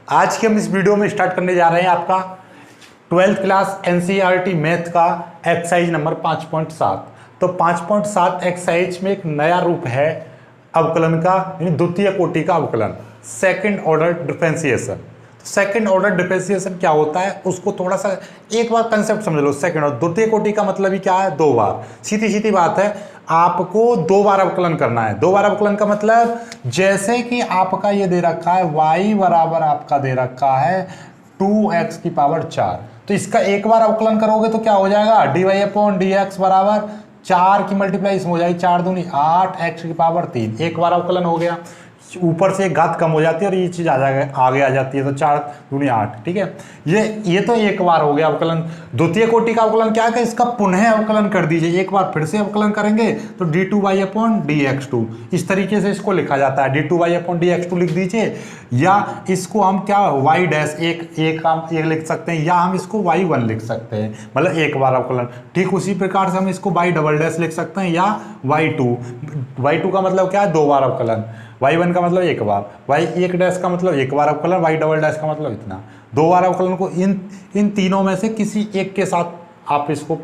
आज के हम इस वीडियो में स्टार्ट करने जा रहे हैं आपका 12th क्लास एनसीईआरटी मैथ का एक्सरसाइज नंबर 5.7। तो 5.7 एक्सरसाइज में एक नया रूप है अवकलन का, यानी द्वितीय कोटि का अवकलन, second order differentiation. Second order differentiation क्या होता है उसको थोड़ा सा एक बार कंसेप्ट समझ लो। सेकंड ऑर्डर द्वितीय कोटि का मतलब ही क्या है, दो बार। सीधी सीधी बात है, आपको दो बार अवकलन करना है। दो बार अवकलन का मतलब जैसे कि आपका ये दे रखा है y बराबर आपका दे रखा है 2x की पावर 4, तो इसका एक बार अवकलन करोगे तो क्या हो जाएगा, dy/dx बराबर 4 की मल्टीप्लाई इसमें हो जाएगी, 4 दूनी 8 x की पावर 3। एक बार अवकलन हो गया, ऊपर से एक घात कम हो जाती है और ये चीज आगे आ जाती है, तो 4 दूनी 8। ठीक है, ये तो एक बार हो गया अवकलन। द्वितीय कोटि का अवकलन क्या है, इसका पुनः अवकलन कर दीजिए, एक बार फिर से अवकलन करेंगे तो d2y/dx2 इस तरीके से इसको लिखा जाता है। d2y/dx2 लिख दीजिए, या इसको हम क्या y डैश एक लिख सकते हैं, या हम इसको y1 लिख सकते हैं, मतलब एक बार अवकलन। ठीक उसी प्रकार से हम इसको y डबल डैश लिख सकते हैं, या y2 का मतलब क्या है, दो बार अवकलन। y1 का मतलब एक बार, y1 डैश का मतलब एक बार अवकलन, y डबल डैश का मतलब इतना। दो बार अवकलन को इन तीनों में से किसी एक के साथ आप इसको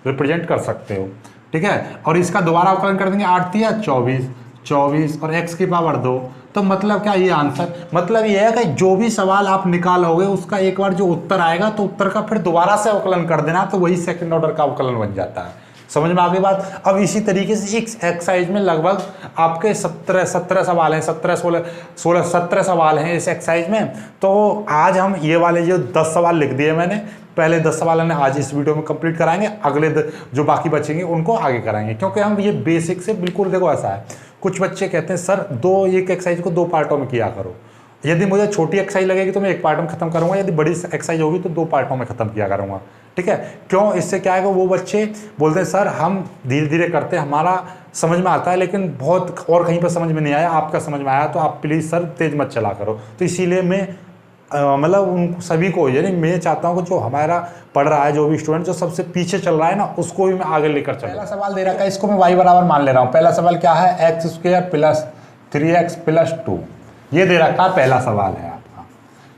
रिप्रेजेंट कर सकते हो। ठीक है, और इसका दोबारा अवकलन कर देंगे, 8 तिया 24 और x की पावर 2। तो मतलब क्या, ये आंसर मतलब ये है कि जो भी सवाल आप निकालोगे उसका एक बार जो उत्तर आएगा तो उत्तर का फिर दोबारा से अवकलन कर देना, तो वही सेकंड ऑर्डर का अवकलन बन जाता है। समझ में आ गई बात। अब इसी तरीके से इस एक्सरसाइज में लगभग आपके 17 सवाल हैं, 17 सवाल हैं इस एक्सरसाइज में। तो आज हम ये वाले जो 10 सवाल लिख दिए मैंने, पहले 10 सवाल हमने आज इस वीडियो में कंप्लीट कराएंगे, अगले जो बाकी बचेंगे उनको आगे कराएंगे, क्योंकि हम ये बेसिक से बिल्कुल, देखो ऐसा है, कुछ बच्चे कहते हैं सर एक एक्सरसाइज को 2 पार्टों में किया करो। यदि मुझे छोटी एक्सरसाइज लगेगी तो मैं एक पार्ट में खत्म करूंगा, यदि बड़ी एक्सरसाइज होगी तो 2 पार्टों में खत्म किया करूंगा। ठीक है, क्यों, इससे क्या है कि वो बच्चे बोलते हैं सर हम धीरे धीरे करते हैं, हमारा समझ में आता है लेकिन बहुत और कहीं पर समझ में नहीं आया, आपका समझ में आया तो आप प्लीज़ सर तेज मत चला करो। तो इसीलिए मैं मतलब उन सभी को, यानी मैं चाहता हूँ कि जो हमारा पढ़ रहा है, जो भी स्टूडेंट जो सबसे पीछे चल रहा है ना, उसको भी मैं आगे लेकर चलूँ। पहला सवाल दे रखा है, इसको मैं y बराबर मान ले रहा हूँ। पहला सवाल क्या है, x² + 3x + 2, ये दे रखा है, पहला सवाल है आपका।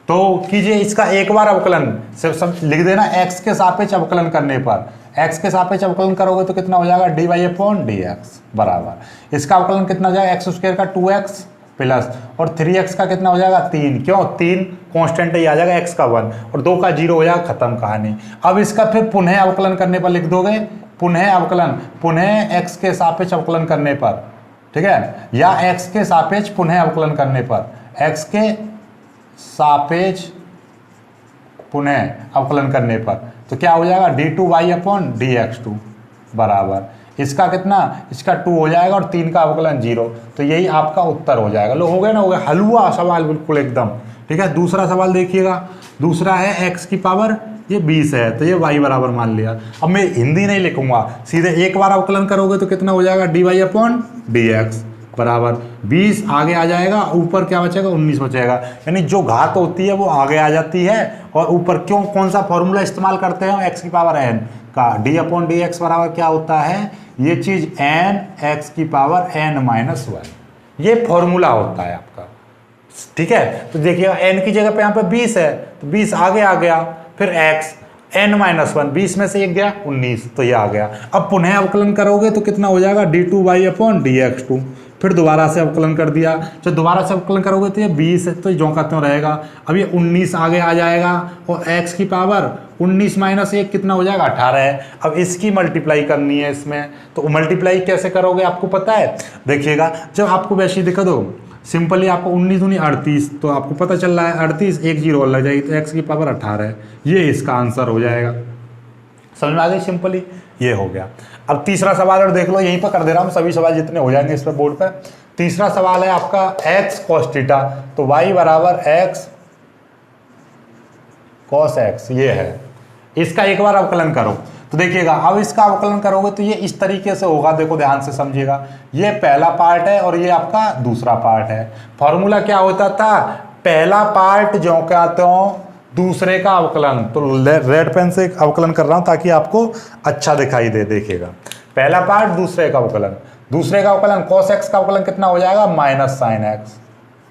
तो कीजिए इसका एक बार अवकलन, सिर्फ सब लिख देना, x के सापेक्ष अवकलन करने पर, x के सापेक्ष अवकलन करोगे तो कितना हो जाएगा, dy/dx बराबर, इसका अवकलन कितना हो जाएगा, x² का 2x प्लस और 3x का कितना हो जाएगा 3, क्यों 3 कांस्टेंट ही आ जाएगा, x का 1 और 2 का 0 हो जाएगा, खत्म कहानी। अब इसका फिर पुनः अवकलन करने पर लिख दोगे, पुनः अवकलन, पुनः x के सापेक्ष अवकलन करने पर, ठीक है, या x के सापेक्ष पुनः अवकलन करने पर, x के सापेक्ष पुनः अवकलन करने पर, तो क्या हो जाएगा, d2y/dx2 बराबर, इसका कितना, इसका 2 हो जाएगा और 3 का अवकलन 0, तो यही आपका उत्तर हो जाएगा। लो हो गया ना, हो गया, हलवा सवाल बिल्कुल एकदम। ठीक है, दूसरा सवाल देखिएगा, दूसरा है x की पावर ये 20 है, तो ये y बराबर मान लिया। अब मैं हिंदी नहीं लिखूंगा, सीधे एक बार अवकलन करोगे तो कितना हो जाएगा, dy/dx बराबर 20 आगे आ जाएगा, ऊपर क्या बचेगा, 19 बचेगा, यानी जो घात होती है वो आगे आ जाती है और ऊपर क्यों, कौन सा फॉर्मूला इस्तेमाल करते हैं, x की पावर n का, d/dx बराबर क्या होता है, ये चीज n x की पावर n-1, ये फॉर्मूला होता है आपका। ठीक है, तो देखिएगा n की जगह पे यहाँ पे 20 है, तो 20 आगे आ गया, फिर x n-1, 20 में से 1 गया 19, तो ये आ गया। अब पुनः अवकलन करोगे तो कितना हो जाएगा, d2y/dx2, फिर दोबारा से अवकलन कर दिया, जब दोबारा से अवकलन करोगे तो ये 20 है, तो जो का त्यों रहेगा। अब ये 19 आगे आ जाएगा और x की पावर 19 - 1 कितना हो जाएगा, 18 है। अब इसकी मल्टीप्लाई करनी है इसमें, तो मल्टीप्लाई कैसे करोगे आपको पता है, देखिएगा, जब आपको वैसे ही दिखा दो, सिंपली आपको 19 दूनी 38, तो आपको पता चल रहा है 38, 1 0 और लग जाएगी, तो x की पावर 18 है, ये इसका आंसर हो जाएगा। समझ में आ गई, सिंपली ये हो गया। अब तीसरा सवाल और देख लो, यहीं पर कर दे रहा हूँ, सभी सवाल जितने हो जाएंगे इस पर बोर्ड पर। तीसरा सवाल है आपका x cos थीटा, तो y बराबर x cos x, ये है, इसका एक बार अवकलन करो। तो देखिएगा, अब इसका अवकलन करोगे तो ये इस तरीके से होगा, देखो ध्यान से समझिएगा, ये पहला पार्ट है और ये आपका दूसरा पार्ट है। फॉर्मूला क्या होता था, पहला पार्ट जो कहते हो दूसरे का अवकलन, तो रेड पेन से अवकलन कर रहा हूं ताकि आपको अच्छा दिखाई दे। देखिएगा, पहला पार्ट दूसरे का अवकलन, दूसरे का अवकलन cos x का अवकलन कितना हो जाएगा, -sin x।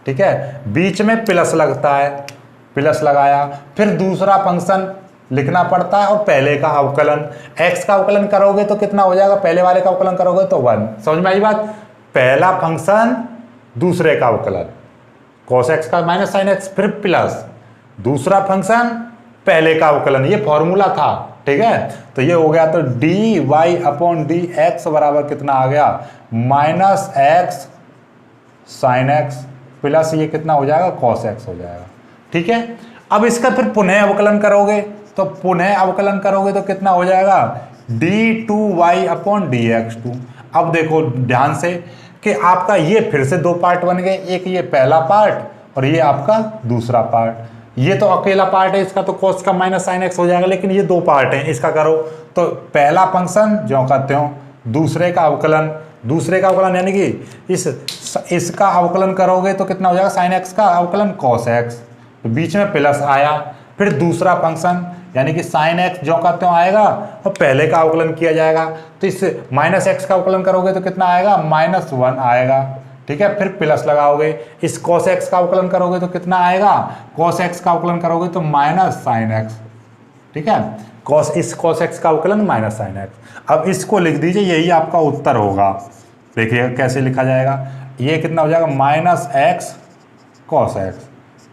ठीक है, बीच में प्लस लगता है, प्लस लगाया, फिर दूसरा फंक्शन लिखना पड़ता है और पहले का अवकलन, x का अवकलन करोगे तो कितना हो जाएगा, पहले वाले का अवकलन करोगे तो 1। समझ में आई बात। पहला फंक्शन दूसरे का अवकलन cos x का माइनस साइन x, फिर प्लस दूसरा फंक्शन पहले का अवकलन, ये फॉर्मूला था। ठीक है, तो ये हो गया, तो d y upon d x बराबर कितना आ गया, minus x sine x plus ये कितना हो जाएगा, cos x हो जाएगा। ठीक है, अब इसका फिर पुनः अवकलन करोगे, तो पुनः अवकलन करोगे तो कितना हो जाएगा, d2y अपॉन dx2। अब देखो ध्यान से कि आपका ये फिर से दो पार्ट बन गए, एक ये पहला पार्ट और ये आपका दूसरा पार्ट। ये तो अकेला पार्ट है इसका, तो cos का माइनस साइन x हो जाएगा, लेकिन ये दो पार्ट हैं, इसका करो तो पहला फंक्शन जो कहते हो, दूसरे का अवकलन यानी कि इसका अवकलन करोगे तो कितना हो जाएगा, साइन x का अवकलन cos x, तो बीच में प्लस आया, फिर दूसरा फंक्शन यानी कि साइन x जो कहते हो आएगा और पहले का अवकलन किया जाएगा, तो इस माइनस x का अवकलन करोगे तो कितना आएगा, -1 आएगा। ठीक है, फिर प्लस लगाओगे, इस cos x का अवकलन करोगे तो कितना आएगा, cos x का अवकलन करोगे तो माइनस साइन x। ठीक है, cos x का अवकलन माइनस साइन x। अब इसको लिख दीजिए, यही आपका उत्तर होगा। देखिए कैसे लिखा जाएगा, ये कितना हो जाएगा, -x cos x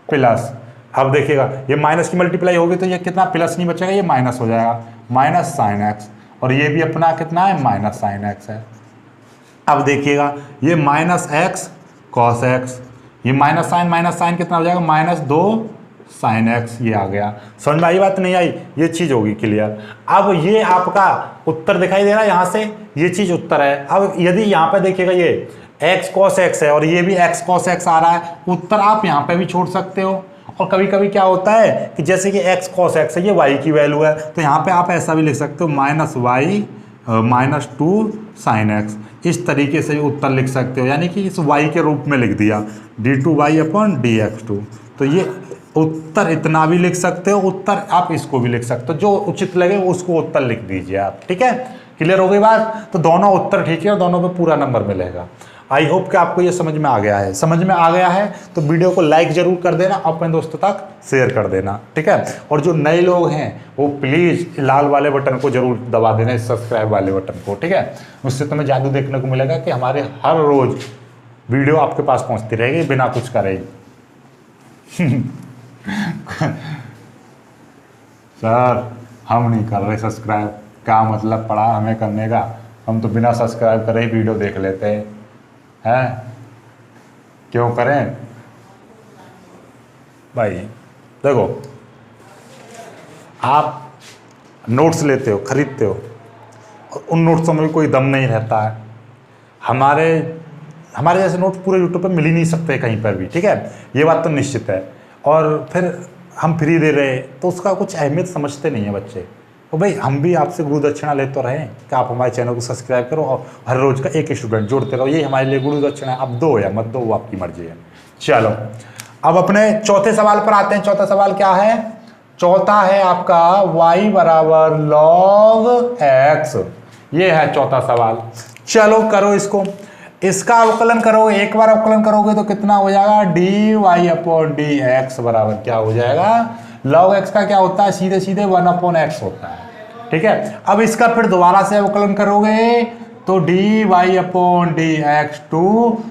प्लस, अब देखिएगा ये माइनस की मल्टीप्लाई होगी तो ये कितना प्लस नहीं बचेगा, ये माइनस हो जाएगा, माइनस साइन एक्स, और ये भी अपना कितना है, माइनस साइन एक्स है। अब देखिएगा ये माइनस एक्स कॉस एक्स, ये माइनस साइन कितना हो जाएगा, -2 साइन एक्स, ये आ गया। समझ में आई बात, नहीं आई, ये चीज़ होगी क्लियर। अब ये आपका उत्तर दिखाई दे रहा है, यहाँ से ये चीज़ उत्तर है। अब यदि यहाँ पे देखिएगा ये x cos x है और ये भी x cos x आ रहा है, उत्तर आप यहाँ पे भी छोड़ सकते हो। और कभी कभी क्या होता है कि जैसे कि x cos x है, ये y की वैल्यू है, तो यहाँ पे आप ऐसा भी लिख सकते हो, -y -2 साइन x, इस तरीके से उत्तर लिख सकते हो, यानी कि इस y के रूप में लिख दिया, d2y अपॉन dx2। तो ये उत्तर इतना भी लिख सकते हो, उत्तर आप इसको भी लिख सकते हो, जो उचित लगे उसको उत्तर लिख दीजिए आप। ठीक है, क्लियर हो गई बात। तो दोनों उत्तर ठीक है और दोनों पे पूरा नंबर मिलेगा। आई होप कि आपको ये समझ में आ गया है। समझ में आ गया है तो वीडियो को लाइक जरूर कर देना, अपने दोस्तों तक शेयर कर देना। ठीक है, और जो नए लोग हैं वो प्लीज़ लाल वाले बटन को जरूर दबा देना, इस सब्सक्राइब वाले बटन को। ठीक है, उससे तुम्हें जादू देखने को मिलेगा कि हमारे हर रोज़ वीडियो आपके पास पहुँचती रहेगी बिना कुछ करे। सर हम नहीं कर रहे सब्सक्राइब, क्या मतलब पड़ा हमें करने का, हम तो बिना सब्सक्राइब करे ही वीडियो देख लेते हैं, क्यों करें भाई। देखो आप नोट्स लेते हो, खरीदते हो, उन नोट्सों में भी कोई दम नहीं रहता है। हमारे जैसे नोट्स पूरे यूट्यूब पे मिल ही नहीं सकते कहीं पर भी। ठीक है, ये बात तो निश्चित है। और फिर हम फ्री दे रहे तो उसका कुछ अहमियत समझते नहीं है बच्चे। तो भाई हम भी आपसे गुरु दक्षिणा ले तो रहे हैं कि आप हमारे चैनल को सब्सक्राइब करो और हर रोज़ का एक स्टूडेंट जोड़ते रहो, ये हमारे लिए गुरु दक्षिणा है। अब दो या मत दो, वो आपकी मर्जी है। चलो अब अपने चौथे सवाल पर आते हैं। चौथा सवाल क्या है, चौथा है आपका y बराबर log x, ये है चौथा सवाल। चलो करो इसको, इसका अवकलन करो, एक बार अवकलन करोगे तो कितना हो जाएगा, dy अपॉन dx बराबर क्या हो जाएगा, log x का क्या होता है, सीधे सीधे 1/x होता है। ठीक है, अब इसका फिर दोबारा से अवकलन करोगे तो dy अपॉन dx2,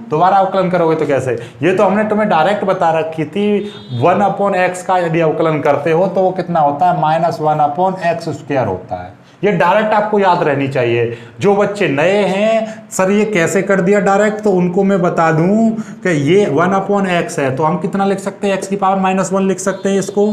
दोबारा अवकलन करोगे तो कैसे, ये तो हमने तुम्हें डायरेक्ट बता रखी थी, 1/x का यदि अवकलन करते हो तो वो कितना होता है, -1/x² होता है। ये डायरेक्ट आपको याद रहनी चाहिए। जो बच्चे नए हैं, सर ये कैसे कर दिया डायरेक्ट, तो उनको मैं बता दूं कि ये 1/x है, तो हम कितना लिख सकते हैं, x की पावर -1 लिख सकते हैं, इसको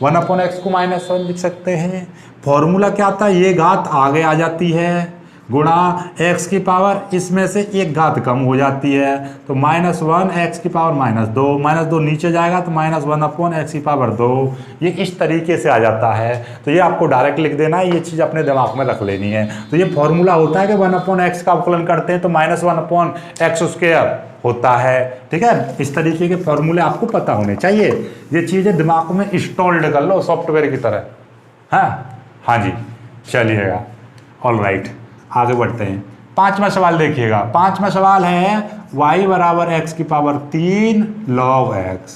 1/x को -1 लिख सकते हैं। फॉर्मूला क्या आता है, ये घात आगे आ जाती है गुणा x की पावर, इसमें से एक घात कम हो जाती है तो -1 x की पावर -2 नीचे जाएगा तो -1/x की पावर 2, ये इस तरीके से आ जाता है। तो ये आपको डायरेक्ट लिख देना है, ये चीज़ अपने दिमाग में रख लेनी है। तो ये फॉर्मूला होता है कि 1/x का अवकलन करते हैं तो -1/x² होता है। ठीक है, इस तरीके के फॉर्मूले आपको पता होने चाहिए, ये चीज़ें दिमाग में इंस्टॉल्ड कर लो सॉफ्टवेयर की तरह। हाँ जी, चलिएगा, ऑल राइट, आगे बढ़ते हैं। पांचवा सवाल देखिएगा। पांचवा सवाल है y बराबर x की पावर 3 log x।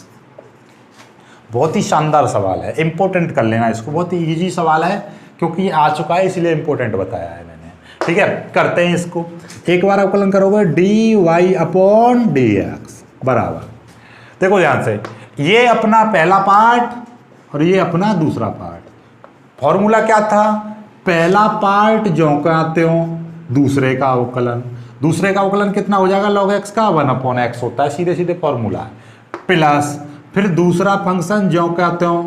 बहुत ही शानदार सवाल है, इंपॉर्टेंट कर लेना इसको, बहुत ही इजी सवाल है क्योंकि ये आ चुका है इसलिए इंपॉर्टेंट बताया है मैंने। ठीक है, करते हैं इसको। एक बार अवकलन करोगे d y upon d x बराबर, देखो ध्यान से, ये अपना पहला पार्ट और ये अपना दूसरा पार्ट। फॉर्मूला क्या था, पहला पार्ट ज्यों का त्यों, दूसरे का अवकलन। दूसरे का अवकलन कितना हो जाएगा, लॉग एक्स का 1/x होता है, सीधे सीधे फॉर्मूला है, प्लस फिर दूसरा फंक्शन ज्यों का त्यों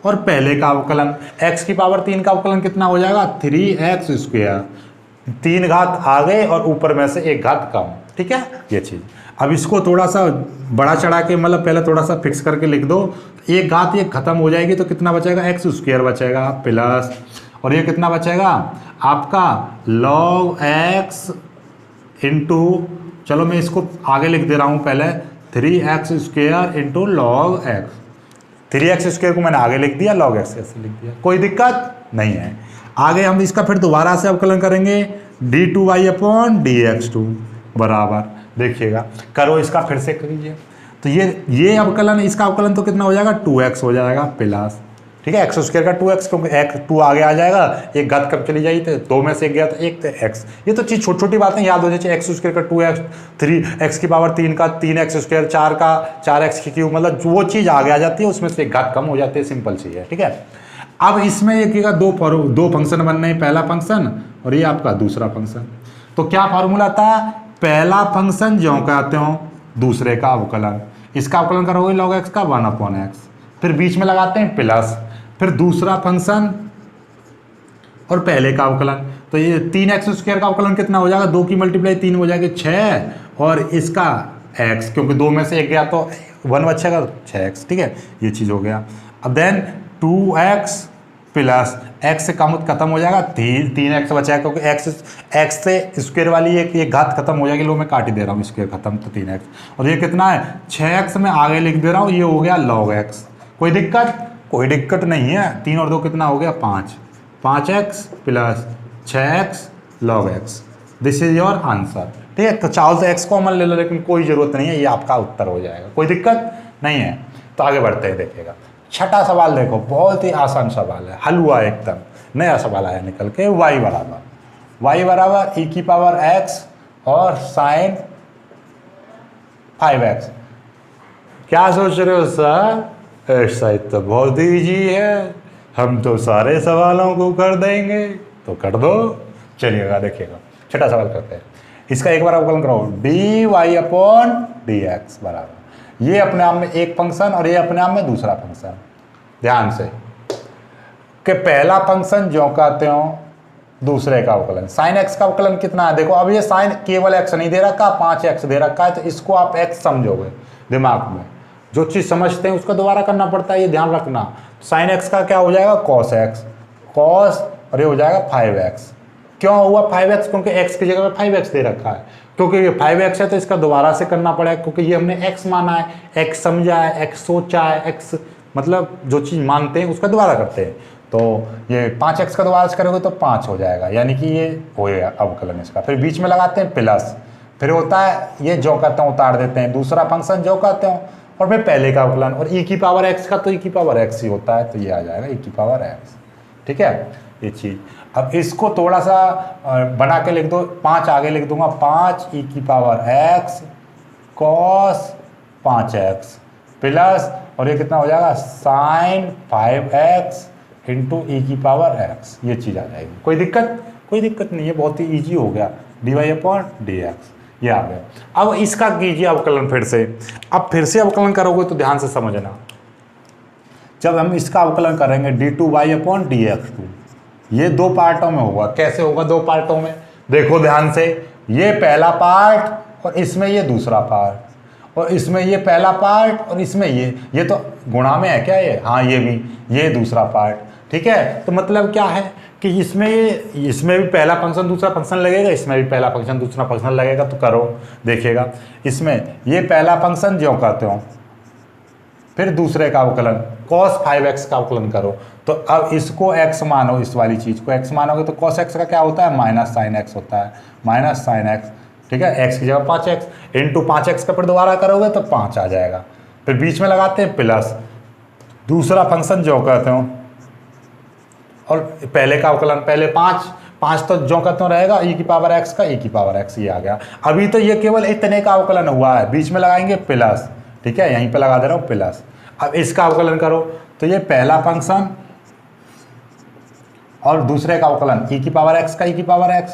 और पहले का अवकलन, x की पावर 3 का अवकलन कितना हो जाएगा 3x², 3 घात आगे और ऊपर में से 1 घात कम। ठीक है, ये चीज़। अब इसको थोड़ा सा बड़ा चढ़ा के, मतलब पहले थोड़ा सा फिक्स करके लिख दो, 1 घात ये खत्म हो जाएगी तो कितना बचेगा, x² बचेगा, प्लस और ये कितना बचेगा आपका log x इंटू, चलो मैं इसको आगे लिख दे रहा हूँ पहले, 3x² into log x। 3x² को मैंने आगे लिख दिया, log x ऐसे लिख दिया, कोई दिक्कत नहीं है। आगे हम इसका फिर दोबारा से अवकलन करेंगे, d2y अपॉन dx2 बराबर, देखिएगा करो इसका फिर से करिए, तो ये अवकलन, इसका अवकलन तो कितना हो जाएगा 2x हो जाएगा प्लस, ठीक है, x² का 2x, क्योंकि x 2 आगे आ जाएगा, एक घात कब चली जाएगी, तो 2 में से 1 गया तो 1 तो x। ये तो चीज़ छोटी छोटी बातें याद हो जाए, x² का 2x, 3x की पावर 3 का 3x², 4 का 4x³, मतलब वो चीज़ आगे आ जाती है, उसमें से एक घात कम हो जाती है, सिंपल चीज़ है। ठीक है, अब इसमें ये क्या, दो फंक्शन बनने हैं, पहला फंक्शन और ये आपका दूसरा फंक्शन। तो क्या फार्मूला था, पहला फंक्शन ज्यों का त्यों, दूसरे का अवकलन, इसका अवकलन करोगे log x का 1/x, फिर बीच में लगाते हैं प्लस, फिर दूसरा फंक्शन और पहले का अवकलन, तो ये 3x² का अवकलन कितना हो जाएगा, 2 की मल्टीप्लाई 3 हो जाएगी 6, और इसका x, क्योंकि 2 में से 1 गया तो 1 बचेगा 6x। ठीक है, ये चीज़ हो गया। अब देन 2x प्लस x से कम खत्म हो जाएगा, 3x बचेगा, क्योंकि x से स्क्वायर वाली एक घात खत्म हो जाएगी, लो मैं काट ही दे रहा हूँ, स्क्वायर खत्म तो 3x, और ये कितना है 6x में आगे लिख दे रहा हूँ, ये हो गया log x। कोई दिक्कत, कोई दिक्कत नहीं है। 3 और 2 कितना हो गया 5, 5x plus 6x log x, this is your answer. ठीक है, तो चाहो तो x कॉमन ले लो, लेकिन कोई ज़रूरत नहीं है, ये आपका उत्तर हो जाएगा, कोई दिक्कत नहीं है। तो आगे बढ़ते हैं, देखिएगा छठा सवाल, देखो बहुत ही आसान सवाल है, हल हुआ एकदम, नया सवाल आया निकल के, y बराबर e की पावर x और साइन 5x। क्या सोच रहे हो सर, ऐसा तो बहुत ईजी है, हम तो सारे सवालों को कर देंगे, तो कर दो। चलिएगा देखिएगा, छठा सवाल करते हैं, इसका एक बार अवकलन करो, dy अपॉन dx बराबर, ये अपने आप में एक फंक्शन और ये अपने आप में दूसरा फंक्शन। ध्यान से कि पहला फंक्शन ज्यों का त्यों, दूसरे का अवकलन, साइन x का अवकलन कितना है, देखो अब ये साइन केवल x नहीं दे रखा, 5x दे रखा है, तो इसको आप x समझोगे दिमाग में, जो चीज़ समझते हैं उसको दोबारा करना पड़ता है, ये ध्यान रखना। साइन x का क्या हो जाएगा cos x, cos, और ये हो जाएगा 5x। क्यों हुआ 5x, क्योंकि x की जगह पे 5x दे रखा है, क्योंकि ये 5x है तो इसका दोबारा से करना पड़ेगा, क्योंकि ये हमने x माना है, x समझा है, x सोचा है, x मतलब जो चीज़ मानते हैं उसका दोबारा करते हैं। तो ये 5x का दोबारा से करोगे तो 5 हो जाएगा, यानी कि ये हो गया अवकलन इसका। फिर बीच में लगाते हैं प्लस, फिर होता है ये जो कहते हैं उतार देते हैं, दूसरा फंक्शन जो कहते हैं, और फिर पहले का अवकलन, और e की पावर x का तो e की पावर x ही होता है, तो ये आ जाएगा e की पावर x। ठीक है, ये चीज़। अब इसको थोड़ा सा बना के लिख दो, 5 आगे लिख दूंगा, 5 e की power x cos 5x plus, और ये कितना हो जाएगा साइन 5x इंटू ई की पावर x, ये चीज़ आ जाएगी। कोई दिक्कत, कोई दिक्कत नहीं है, बहुत ही ईजी हो गया, dy अपॉन dx, ये आ गया। अब इसका कीजिए अवकलन फिर से, अब फिर से अवकलन करोगे तो ध्यान से समझना, जब हम इसका अवकलन करेंगे d2y अपॉन dx2, ये 2 पार्टों में होगा। कैसे होगा 2 पार्टों में, देखो ध्यान से, ये पहला पार्ट और इसमें ये दूसरा पार्ट, और इसमें ये पहला पार्ट और इसमें ये तो गुणा में है क्या ये, हाँ ये भी, ये दूसरा पार्ट। ठीक है, तो मतलब क्या है कि इसमें भी पहला फंक्शन दूसरा फंक्शन लगेगा, इसमें भी पहला फंक्शन दूसरा फंक्शन लगेगा, तो करो देखिएगा, इसमें ये पहला फंक्शन ज्यों का त्यों, फिर दूसरे का अवकलन cos 5x का अवकलन करो, तो अब इसको x मानो, इस वाली चीज़ को x मानोगे तो cos x का क्या होता है माइनस साइन x होता है, माइनस साइन x। ठीक है, x की जगह 5x इंटू 5x का फिर दोबारा करोगे तो 5 आ जाएगा, फिर बीच में लगाते हैं प्लस, दूसरा फंक्शन जो कहते हो, और पहले का अवकलन, पहले 5 तो जो कहते हो रहेगा e की पावर x का, e की पावर x ये आ गया। अभी तो ये केवल इतने का अवकलन हुआ है, बीच में लगाएंगे प्लस, ठीक है, यहीं पे लगा दे रहा हूँ प्लस। अब इसका अवकलन करो तो ये पहला फंक्शन और दूसरे का अवकलन e की पावर x का, e की पावर x,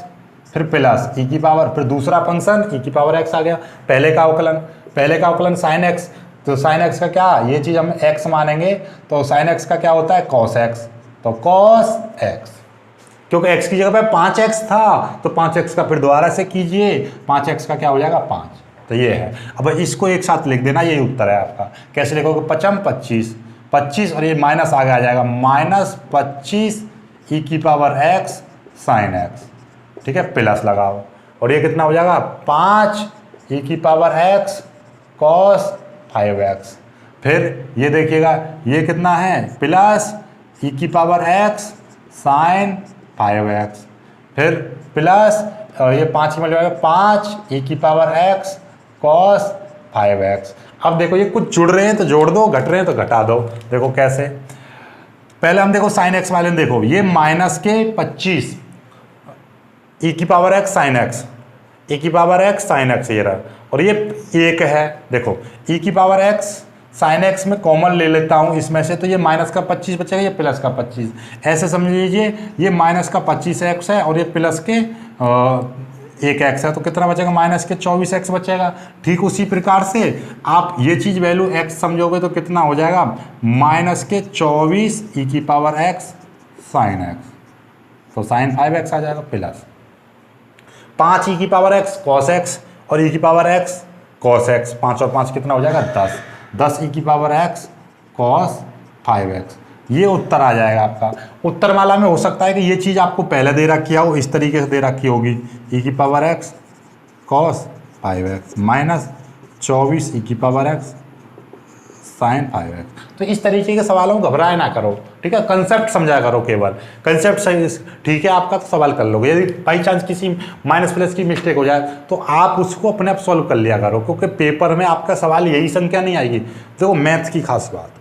फिर प्लस e की पावर, फिर दूसरा फंक्शन e की पावर x आ गया। पहले का अवकलन sin x, तो sin x का क्या, ये चीज़ हम x मानेंगे तो sin x का क्या होता है cos x, तो cos x, क्योंकि x की जगह पे 5x था तो 5x का फिर दोबारा से कीजिए, 5x का क्या हो जाएगा 5, तो ये है। अब इसको एक साथ लिख देना, यही उत्तर है आपका। कैसे लिखोगे, 25 और ये माइनस आगे आ जाएगा, -25 e की पावर x sin x, ठीक है, प्लस लगाओ और ये कितना हो जाएगा 5 e की पावर x cos 5x। फिर ये देखिएगा ये कितना है, प्लस e की पावर x sin 5x, फिर प्लस ये 5 की मल्टीप्लाई 5 e की पावर x cos 5x। अब देखो ये कुछ जुड़ रहे हैं तो जोड़ दो, घट रहे हैं तो घटा दो। देखो कैसे, पहले हम देखो sin x वाले में देखो, ये -25 e की power x sin x, e की पावर x sin x ये रहा, और ये 1 है। देखो e की पावर x sin x में कॉमन ले लेता हूँ इसमें से, तो ये माइनस का 25 बचेगा, ये प्लस का 25, ऐसे समझ लीजिए ये माइनस का 25x है और ये प्लस के 1x है, तो कितना बचेगा, माइनस के 24x बचेगा। ठीक उसी प्रकार से आप ये चीज़ वैल्यू x समझोगे तो कितना हो जाएगा, माइनस के 24 e की पावर x sin x, तो sin 5x आ जाएगा, प्लस 5 e की पावर x cos x और e की पावर x cos x, 5 और 5 कितना हो जाएगा 10 e की पावर x cos 5x, ये उत्तर आ जाएगा आपका। उत्तर माला में हो सकता है कि ये चीज़ आपको पहले दे रखी हो, इस तरीके से दे रखी होगी, e की power x cos 5x minus 24 e की पावर x sin 5x। तो इस तरीके के सवालों में घबराए ना करो, ठीक है, कंसेप्ट समझा करो, केवल कंसेप्ट सही ठीक है आपका तो सवाल कर लोगे। यदि बाई चांस किसी माइनस प्लस की मिस्टेक हो जाए तो आप उसको अपने आप सॉल्व कर लिया करो, क्योंकि पेपर में आपका सवाल यही संख्या नहीं आएगी। देखो मैथ्स की खास बात,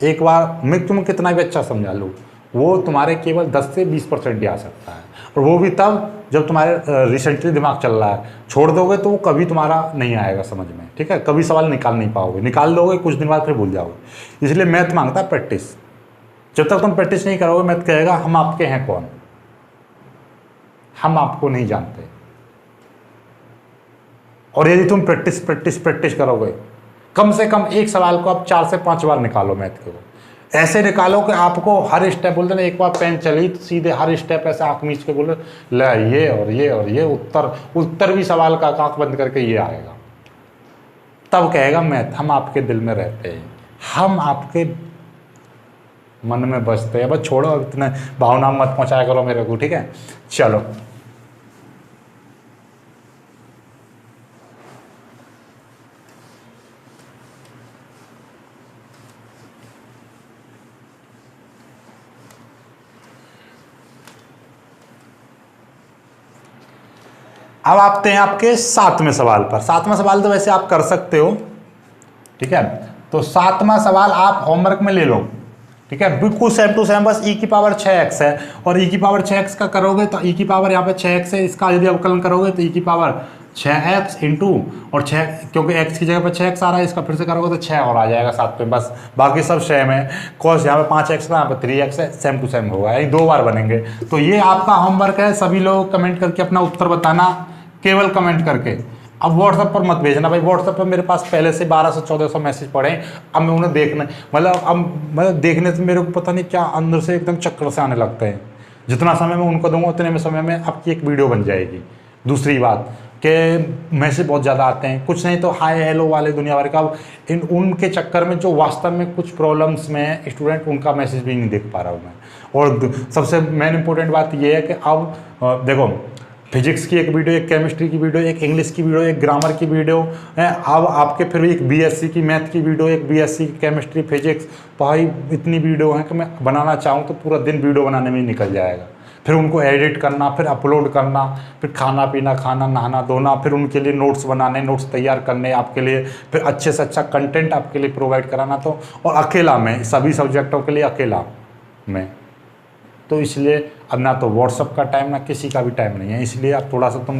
एक बार मैं तुम कितना भी अच्छा समझा लो, वो तुम्हारे केवल 10 से 20% ही आ सकता है, और वो भी तब जब तुम्हारे रिसेंटली दिमाग चल रहा है। छोड़ दोगे तो वो कभी तुम्हारा नहीं आएगा समझ में, ठीक है, कभी सवाल निकाल नहीं पाओगे, निकाल दोगे कुछ दिन बाद फिर भूल जाओगे। इसलिए मैथ मांगता है प्रैक्टिस। जब तक तुम प्रैक्टिस नहीं करोगे मैथ कहेगा हम आपके हैं कौन, हम आपको नहीं जानते। और यदि तुम प्रैक्टिस करोगे, कम से कम एक सवाल को आप 4 से 5 बार निकालो मैथ को, ऐसे निकालो कि आपको हर स्टेप बोलते ना, एक बार पेन चली तो सीधे हर स्टेप ऐसे आंख मीच के बोले ले ये और ये और ये, उत्तर भी सवाल का आंख बंद करके ये आएगा, तब कहेगा मैथ हम आपके दिल में रहते हैं, हम आपके मन में बसते हैं। बस छोड़ो इतने भावना मत पहुंचाया करो मेरे को, ठीक है। चलो अब आते हैं आपके 7वें सवाल पर। 7वां सवाल तो वैसे आप कर सकते हो, ठीक है, तो 7वां सवाल आप होमवर्क में ले लो, ठीक है, बिल्कुल सेम टू सेम, बस e की पावर 6x है, और e की पावर 6x का करोगे तो e की पावर यहाँ पे 6x है, इसका यदि अवकलन करोगे तो e की पावर 6x इंटू और 6, क्योंकि x की जगह पे 6x आ रहा है, इसका फिर से करोगे तो 6 और आ जाएगा 7 पे, बस बाकी सब सेम है। कॉस यहाँ पे 5x का, यहाँ पे 3x है, सेम टू सेम होगा, यानी 2 बार बनेंगे। तो ये आपका होमवर्क है, सभी लोग कमेंट करके अपना उत्तर बताना, केवल कमेंट करके। अब व्हाट्सएप पर मत भेजना भाई, व्हाट्सएप पर मेरे पास पहले से 1200 1400 मैसेज पड़े, अब मैं उन्हें देखने मतलब देखने से मेरे को पता नहीं क्या अंदर से एकदम चक्कर से आने लगते हैं। जितना समय मैं उनको दूंगा उतने में समय में आपकी एक वीडियो बन जाएगी। दूसरी बात कि मैसेज बहुत ज़्यादा आते हैं, कुछ नहीं तो हाय हेलो वाले दुनिया भर का, उनके चक्कर में जो वास्तव में कुछ प्रॉब्लम्स में है स्टूडेंट, उनका मैसेज भी नहीं देख पा रहा हूँ मैं। और सबसे मेन इंपॉर्टेंट बात ये है कि अब देखो फिजिक्स की एक वीडियो, एक केमिस्ट्री की वीडियो, एक इंग्लिश की वीडियो, एक ग्रामर की वीडियो है, अब आपके फिर एक बीएससी की मैथ की वीडियो, एक बीएससी की केमिस्ट्री फिजिक्स, भाई इतनी वीडियो है कि मैं बनाना चाहूँ तो पूरा दिन वीडियो बनाने में ही निकल जाएगा। फिर उनको एडिट करना, फिर अपलोड करना, फिर खाना पीना खाना, नहाना धोना, फिर उनके लिए नोट्स बनाने, नोट्स तैयार करने आपके लिए, फिर अच्छे से अच्छा कंटेंट आपके लिए प्रोवाइड कराना। तो और अकेला मैं सभी सब्जेक्टों के लिए अकेला मैं, तो इसलिए अब ना तो व्हाट्सअप का टाइम ना किसी का भी टाइम नहीं है। इसलिए आप थोड़ा सा तुम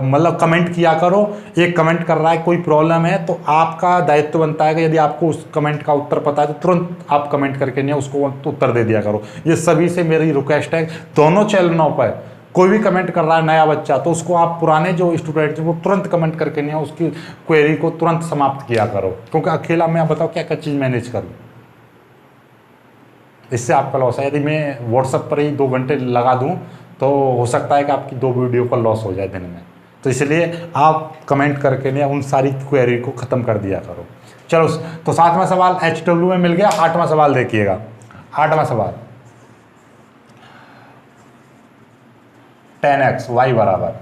मतलब कमेंट किया करो। एक कमेंट कर रहा है, कोई प्रॉब्लम है तो आपका दायित्व बनता है कि यदि आपको उस कमेंट का उत्तर पता है तो तुरंत आप कमेंट करके नहीं उसको उत्तर दे दिया करो। ये सभी से मेरी रिक्वेस्ट है। दोनों चैनलों पर कोई भी कमेंट कर रहा है नया बच्चा, तो उसको आप पुराने जो स्टूडेंट हैं वो तुरंत कमेंट करके नहीं उसकी क्वेरी को तुरंत समाप्त किया करो, क्योंकि अकेला मैं बताओ क्या क्या चीज़ मैनेज करूँ, इससे आपका लॉस है। यदि मैं व्हाट्सएप पर ही 2 घंटे लगा दूं तो हो सकता है कि आपकी 2 वीडियो का लॉस हो जाए दिन में। तो इसलिए आप कमेंट करके नहीं उन सारी क्वेरी को ख़त्म कर दिया करो। चलो, तो 7वां सवाल HW में मिल गया। 8वां सवाल देखिएगा। 8वां सवाल 10x y बराबर,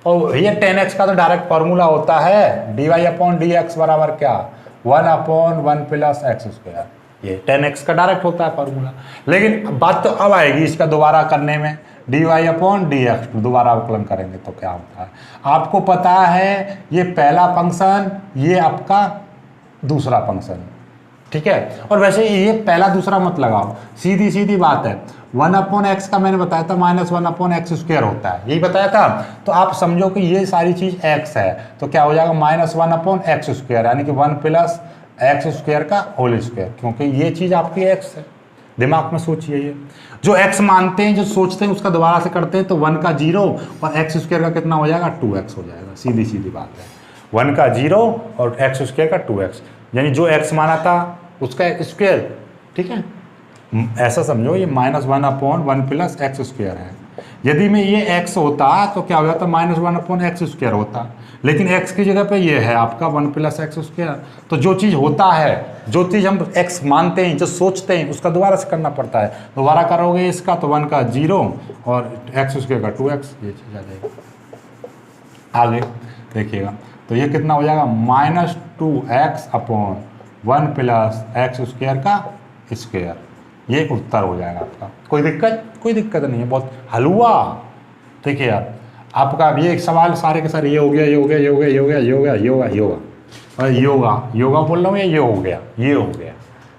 और ये 10x का तो डायरेक्ट फॉर्मूला होता है dy/dx बराबर क्या 1/1 + x²। ये 10x का डायरेक्ट होता है फॉर्मूला। लेकिन बात तो अब आएगी इसका दोबारा करने में, dy/dx दोबारा अवकलन करेंगे तो क्या होता है। आपको पता है ये पहला फंक्शन, ये आपका दूसरा फंक्शन, ठीक है। और वैसे ये पहला दूसरा मत लगाओ, सीधी सीधी बात है। 1/x का मैंने बताया था -1/x² होता है, यही बताया था। तो आप समझो कि ये सारी चीज x है, तो क्या हो जाएगा -1/x², यानी कि 1 + x² का होल स्क्वायर, क्योंकि ये चीज आपकी x है। दिमाग में सोचिए, ये जो x मानते हैं, जो सोचते हैं, उसका दोबारा से करते हैं तो 1 का 0 और x² का कितना हो जाएगा 2x हो जाएगा। सीधी सीधी बात है, 1 का 0 और x² का 2x, यानी जो x माना था उसका स्क्वायर, ठीक है। ऐसा समझो ये -1/1 + x² है। यदि में ये x होता तो क्या हो जाता -1/x² होता, लेकिन x की जगह पे ये है आपका 1 + x²। तो जो चीज़ होता है, जो चीज़ हम x मानते हैं, जो सोचते हैं, उसका दोबारा से करना पड़ता है। दोबारा करोगे इसका तो 1 का 0 और x² का 2x, ये चीज़ आ जाएगी। आगे देखिएगा, तो ये कितना हो जाएगा -2x/1 + x² का स्क्वायर। ये उत्तर हो जाएगा आपका। कोई दिक्कत नहीं है, बहुत हलवा। देखिए यार, आपका ये एक सवाल सारे के सारे ये हो गया, ये हो गया, ये हो गया, ये हो गया, ये हो गया, ये होगा, योगा और योगा बोल रहा हूँ, ये हो गया, ये हो गया,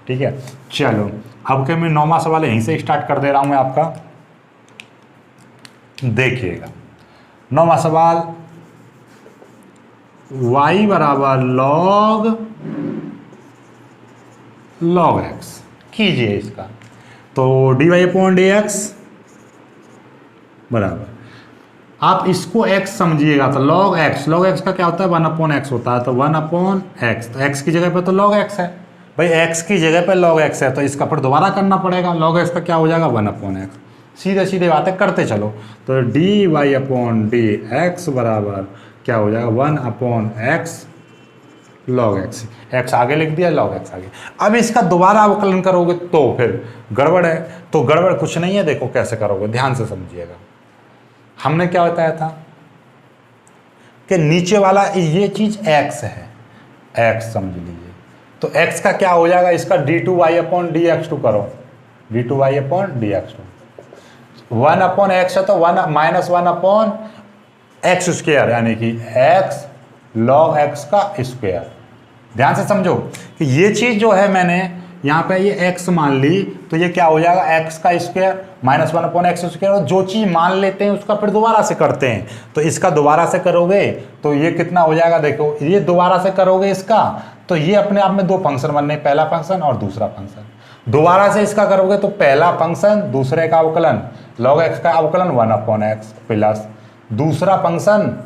ठीक है। चलो, अब के मैं 9वां सवाल यहीं से स्टार्ट कर दे रहा हूँ मैं आपका। देखिएगा 9वां सवाल, y बराबर log x कीजिए इसका। तो dy/dx बराबर, आप इसको x समझिएगा तो log x का क्या होता है 1/x होता है, तो 1/x, तो x की जगह पे तो log x है भाई, x की जगह पे log x है, तो इसका फिर दोबारा करना पड़ेगा। log x का क्या हो जाएगा 1/x। सीधे सीधे बातें करते चलो, तो dy/dx बराबर क्या हो जाएगा 1/x log x। x आगे लिख दिया, log x आगे। अब इसका दोबारा अवकलन करोगे तो फिर गड़बड़ है। तो गड़बड़ कुछ नहीं है, देखो कैसे करोगे, ध्यान से समझिएगा। हमने क्या बताया था कि नीचे वाला ये चीज x है, x समझ लीजिए। तो x का क्या हो जाएगा, इसका d2y/dx2 करो, d2y/dx2। 1/x है तो 1-1/x², यानी कि x log x का स्क्वायर। ध्यान से समझो कि ये चीज जो है मैंने यहाँ पे ये x मान ली, तो ये क्या हो जाएगा x का स्क्वायर -1/x²। और जो चीज मान लेते हैं उसका फिर दोबारा से करते हैं, तो इसका दोबारा से करोगे तो ये कितना हो जाएगा, देखो ये दोबारा से करोगे इसका, तो ये अपने आप में 2 फंक्शन बनने, पहला फंक्शन और दूसरा फंक्शन। दोबारा से इसका करोगे तो पहला फंक्शन, दूसरे का अवकलन log x का अवकलन 1/x प्लस दूसरा फंक्शन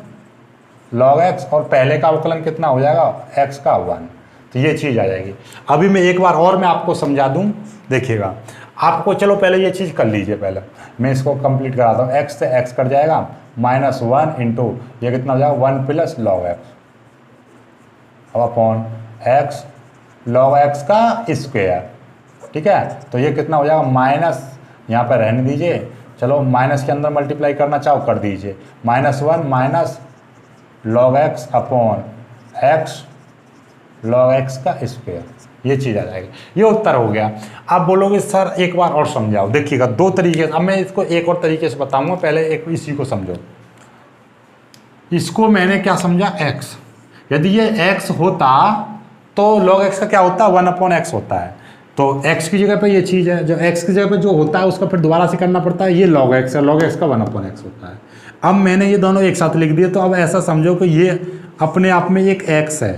log x और पहले का अवकलन कितना हो जाएगा x का 1। तो ये चीज़ आ जाएगी। अभी मैं एक बार और मैं आपको समझा दूं, देखिएगा आपको। चलो पहले ये चीज़ कर लीजिए, पहले मैं इसको कंप्लीट कराता हूँ। x से x कट जाएगा, -1 इंटू ये कितना हो जाएगा 1 + log x upon x log x का स्क्वायर, ठीक है। तो ये कितना हो जाएगा माइनस, यहाँ पर रहने दीजिए, चलो माइनस के अंदर मल्टीप्लाई करना चाहो कर दीजिए, -1 - log x upon x log x का स्क्वायर। ये चीज़ आ जाएगी। ये उत्तर हो गया। अब बोलोगे सर एक बार और समझाओ। देखिएगा दो तरीके से, अब मैं इसको एक और तरीके से बताऊंगा, पहले एक इसी को समझो। इसको मैंने क्या समझा, x। यदि ये x होता तो log x का क्या होता है, 1/x होता है। तो x की जगह पे ये चीज़ है, जो x की जगह पे जो होता है उसका फिर दोबारा से करना पड़ता है, ये log x है, log x का 1/x होता है। अब मैंने ये दोनों एक साथ लिख दिए, तो अब ऐसा समझो कि ये अपने आप में एक x है,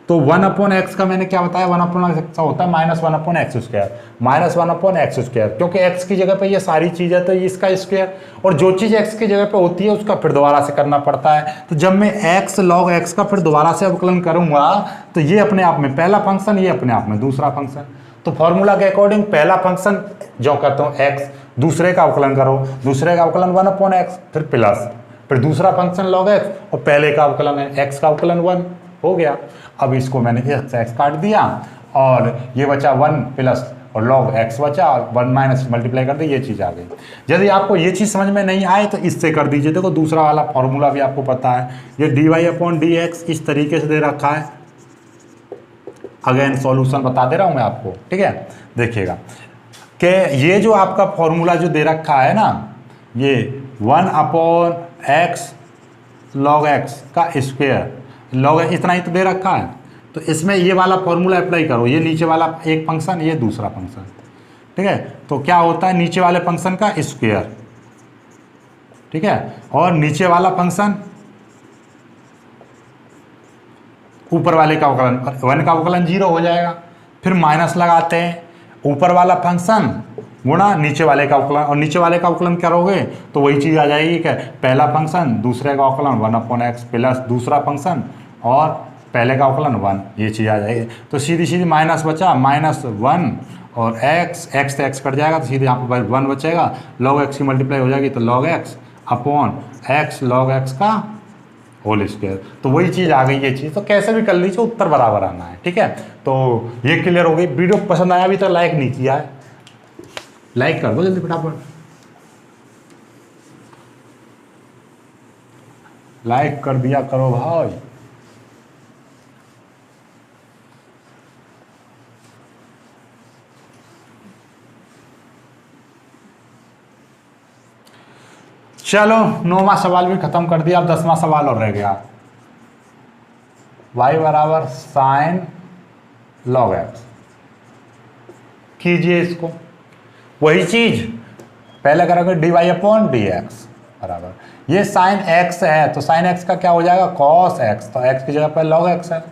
तो 1/x का मैंने क्या बताया, 1/x का होता है -1/x², -1/x², क्योंकि x की जगह पे ये सारी चीज़ है तो इसका स्क्वायर, और जो चीज़ x की जगह पे होती है उसका फिर दोबारा से करना पड़ता है। तो जब मैं x log x का फिर दोबारा से अवकलन करूंगा तो ये अपने आप में पहला फंक्शन, ये अपने आप में दूसरा फंक्शन। तो फॉर्मूला के अकॉर्डिंग पहला फंक्शन जो कहता हूँ x, दूसरे का अवकलन करो, दूसरे का अवकलन 1/x, फिर प्लस, फिर दूसरा फंक्शन log x, और पहले का अवकलन है x का अवकलन 1 हो गया। अब इसको मैंने x काट दिया और ये बचा 1 प्लस और log x बचा, 1 माइनस मल्टीप्लाई कर दी, ये चीज़ आ गई। यदि आपको ये चीज़ समझ में नहीं आए तो इससे कर दीजिए। देखो दूसरा वाला फॉर्मूला भी आपको पता है, ये dy/dx इस तरीके से दे रखा है। अगेन सॉल्यूशन बता दे रहा हूँ मैं आपको, ठीक है। देखिएगा कि ये जो आपका फॉर्मूला जो दे रखा है ना, ये 1/x log x का स्क्वायर, log इतना ही तो दे रखा है, तो इसमें ये वाला फॉर्मूला अप्लाई करो। ये नीचे वाला एक फंक्शन, ये दूसरा फंक्शन, ठीक है। तो क्या होता है, नीचे वाले फंक्शन का स्क्वायर, ठीक है, और नीचे वाला फंक्शन ऊपर वाले का अवकलन, 1 का अवकलन 0 हो जाएगा। फिर माइनस लगाते हैं, ऊपर वाला फंक्शन गुणा नीचे वाले का अवकलन, और नीचे वाले का अवकलन करोगे तो वही चीज़ आ जाएगी क्या, पहला फंक्शन दूसरे का अवकलन 1/x प्लस दूसरा फंक्शन और पहले का अवकलन 1, ये चीज़ आ जाएगी। तो सीधी सीधी माइनस बचा, -1 और x से x कट जाएगा तो सीधे यहाँ पर 1 बचेगा, log x की मल्टीप्लाई हो जाएगी तो log x/x log x का होल स्क्वायर। तो वही चीज़ आ गई ये चीज़। तो कैसे भी कर लीजिए, उत्तर बराबर आना है, ठीक है। तो ये क्लियर हो गई। वीडियो पसंद आया, अभी तक लाइक नहीं किया है, लाइक कर दो जल्दी फटाफट, लाइक कर दिया करो भाई। चलो 9वां सवाल भी खत्म कर दिया। अब 10वां सवाल और रह गया, y बराबर sin log x। कीजिए इसको, वही चीज पहले करोगे dy/dx बराबर, ये sin x है तो sin x का क्या हो जाएगा, cos x, तो x की जगह पर log x है,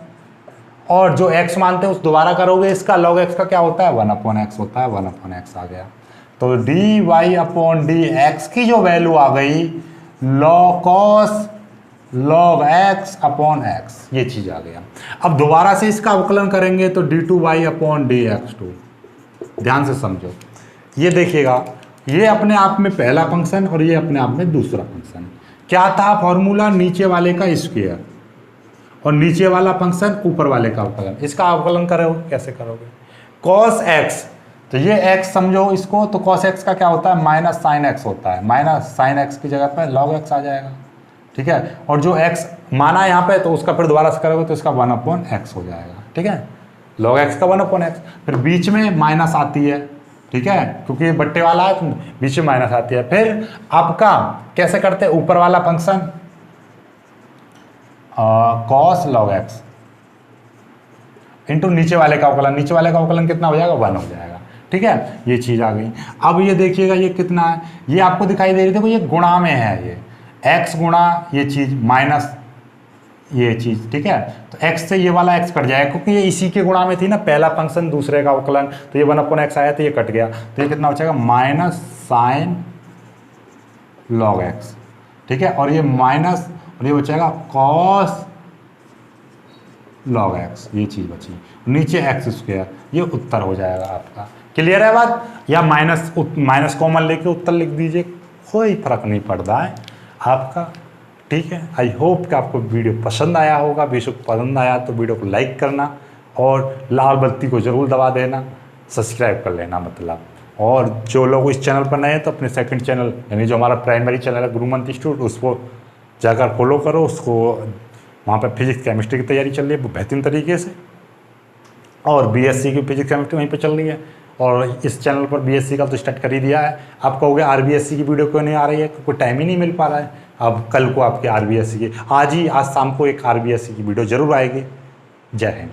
और जो x मानते हैं उस दोबारा करोगे, इसका log x का क्या होता है, 1/x होता है, 1/x आ गया। तो dy/dx की जो वैल्यू आ गई cos log x/x, ये चीज आ गया। अब दोबारा से इसका अवकलन करेंगे तो d2y/dx2। ध्यान से समझो, ये देखिएगा, ये अपने आप में पहला फंक्शन और ये अपने आप में दूसरा फंक्शन। क्या था फॉर्मूला, नीचे वाले का स्क्वायर और नीचे वाला फंक्शन ऊपर वाले का अवकलन। इसका अवकलन करोगे, कैसे करोगे, cos x, तो ये x समझो इसको, तो cos x का क्या होता है, -sin x होता है, -sin x की जगह पर log x आ जाएगा, ठीक है। और जो x माना यहाँ पे तो उसका फिर दोबारा से करोगे तो इसका 1/x हो जाएगा, ठीक है, log x का 1/x। फिर बीच में माइनस आती है, ठीक है, क्योंकि ये बट्टे वाला है तो बीच में माइनस आती है। फिर आपका कैसे करते हैं, ऊपर वाला function cos log x into नीचे वाले का अवकलन, नीचे वाले का अवकलन कितना हो जाएगा, 1 हो जाएगा, ठीक है। ये चीज़ आ गई। अब ये देखिएगा ये कितना है, ये आपको दिखाई दे रही थी, ये गुणा में है, ये x गुणा ये चीज़ माइनस ये चीज़, ठीक है। तो x से ये वाला x कट जाएगा, क्योंकि ये इसी के गुणा में थी ना, पहला फंक्शन दूसरे का अवकलन, तो ये 1/x आया तो ये कट गया, तो ये कितना बचेगा, -sin log x, ठीक है, और ये माइनस और ये बचेगा cos log x, ये चीज़ बची, नीचे x², ये उत्तर हो जाएगा आपका। क्लियर है बात, या माइनस कॉमन लेके उत्तर लिख दीजिए, कोई फर्क नहीं पड़ता है आपका, ठीक है। आई होप कि आपको वीडियो पसंद आया होगा। बेशक पसंद आया तो वीडियो को लाइक करना और लाल बत्ती को ज़रूर दबा देना, सब्सक्राइब कर लेना मतलब। और जो लोग इस चैनल पर नए हैं तो अपने सेकंड चैनल यानी जो हमारा प्राइमरी चैनल है गुरुमंत इंस्टीट्यूट, उसको जाकर फॉलो करो। उसको वहाँ पर फिजिक्स केमिस्ट्री की तैयारी चल रही है बेहतरीन तरीके से। और बीएससी की फिजिक्स केमिस्ट्री वहीं पे चल रही है, और इस चैनल पर बीएससी का तो स्टार्ट कर ही दिया है। आप कहोगे आरबीएससी की वीडियो क्यों नहीं आ रही है, क्योंकि टाइम ही नहीं मिल पा रहा है। अब कल को आपके आरबीएससी की आज शाम को एक आरबीएससी की वीडियो जरूर आएगी। जय हिंद।